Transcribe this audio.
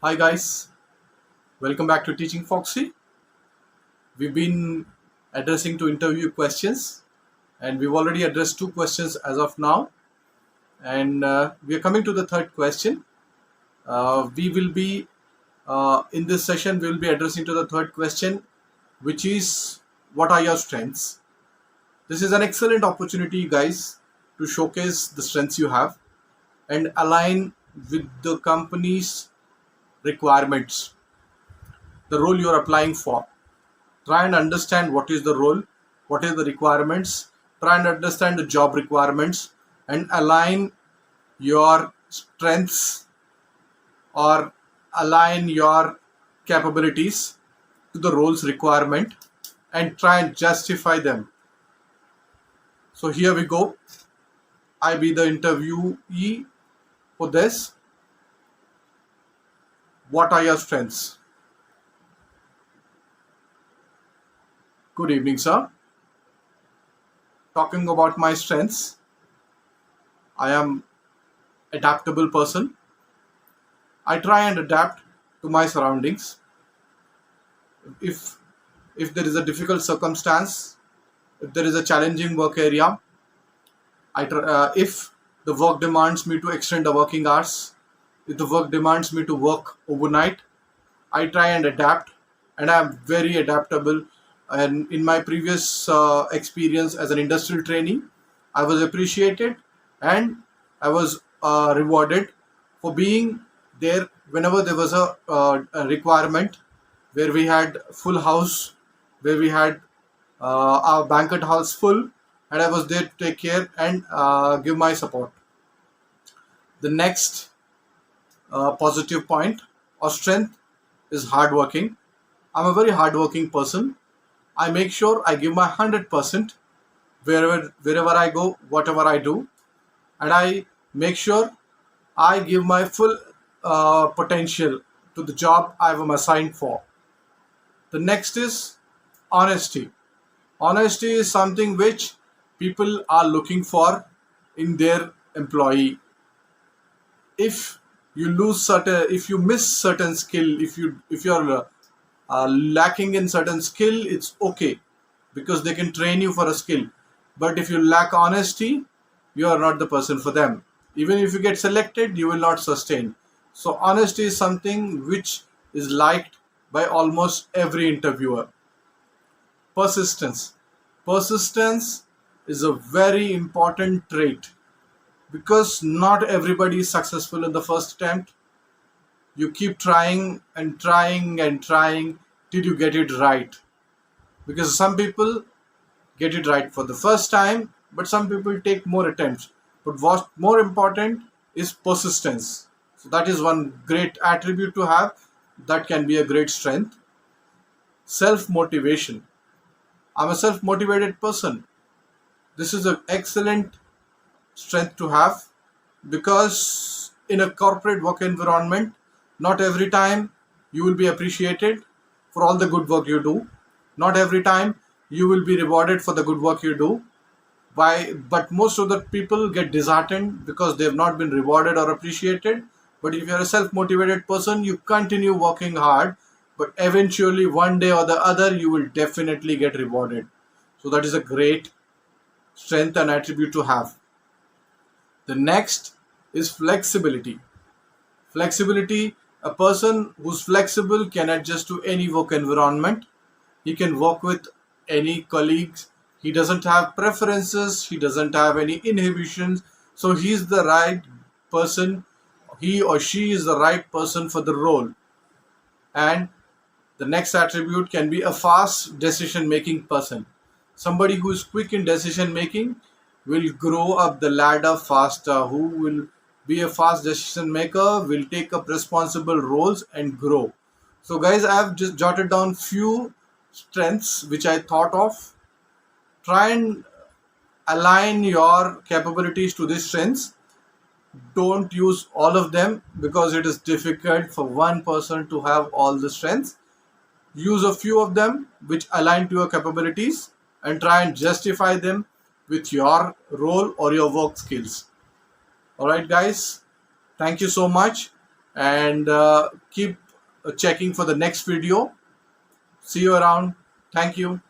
Hi guys, welcome back to Teaching Foxy. We've been addressing to interview questions and we've already addressed two questions as of now. And we are coming to the third question. We will be, in this session, we will be addressing to the third question, which is what are your strengths? This is an excellent opportunity, guys, to showcase the strengths you have and align with the company's requirements, the role you are applying for. Try and understand what is the role, what is the requirements, try and understand the job requirements and align your strengths or align your capabilities to the role's requirement and try and justify them. So here we go. I be the interviewee for this. What are your strengths? Good evening, sir. Talking about my strengths, I am adaptable person. I try and adapt to my surroundings. If if there is a difficult circumstance, if there is a challenging work area, if the work demands me to extend the working hours, if the work demands me to work overnight, I try and adapt, and I am very adaptable. And in my previous experience as an industrial trainee, I was appreciated and I was rewarded for being there whenever there was a requirement where we had full house, where we had our banquet halls full, and I was there to take care and give my support. The next positive point or strength is hardworking. I'm a very hardworking person. I make sure I give my 100% wherever I go, whatever I do, and I make sure I give my full potential to the job I am assigned for. The next is honesty. Honesty is something which people are looking for in their employee. If you miss certain skill, if you're lacking in certain skill, it's okay because they can train you for a skill. But if you lack honesty, you are not the person for them. Even if you get selected, you will not sustain. So honesty is something which is liked by almost every interviewer. Persistence. Persistence is a very important trait because not everybody is successful in the first attempt. You keep trying and trying and trying till you get it right, because some people get it right for the first time, but some people take more attempts. But what's more important is persistence. So that is one great attribute to have, that can be a great strength. Self motivation. I'm a self motivated person. This is an excellent strength to have because in a corporate work environment, not every time you will be appreciated for all the good work you do. Not every time you will be rewarded for the good work you do. But most of the people get disheartened because they have not been rewarded or appreciated. But if you're a self-motivated person, you continue working hard, but eventually one day or the other you will definitely get rewarded. So that is a great strength and attribute to have. The next is flexibility. Flexibility, a person who's flexible can adjust to any work environment. He can work with any colleagues. He doesn't have preferences. He doesn't have any inhibitions. So he's the right person. He or she is the right person for the role. And the next attribute can be a fast decision making person. Somebody who is quick in decision making will grow up the ladder faster. Who will be a fast decision maker will take up responsible roles and grow. So guys, I have just jotted down few strengths which I thought of. Try and align your capabilities to these strengths. Don't use all of them because it is difficult for one person to have all the strengths. Use a few of them which align to your capabilities and try and justify them with your role or your work skills. All right, guys. Thank you so much. and keep checking for the next video. See you around. Thank you.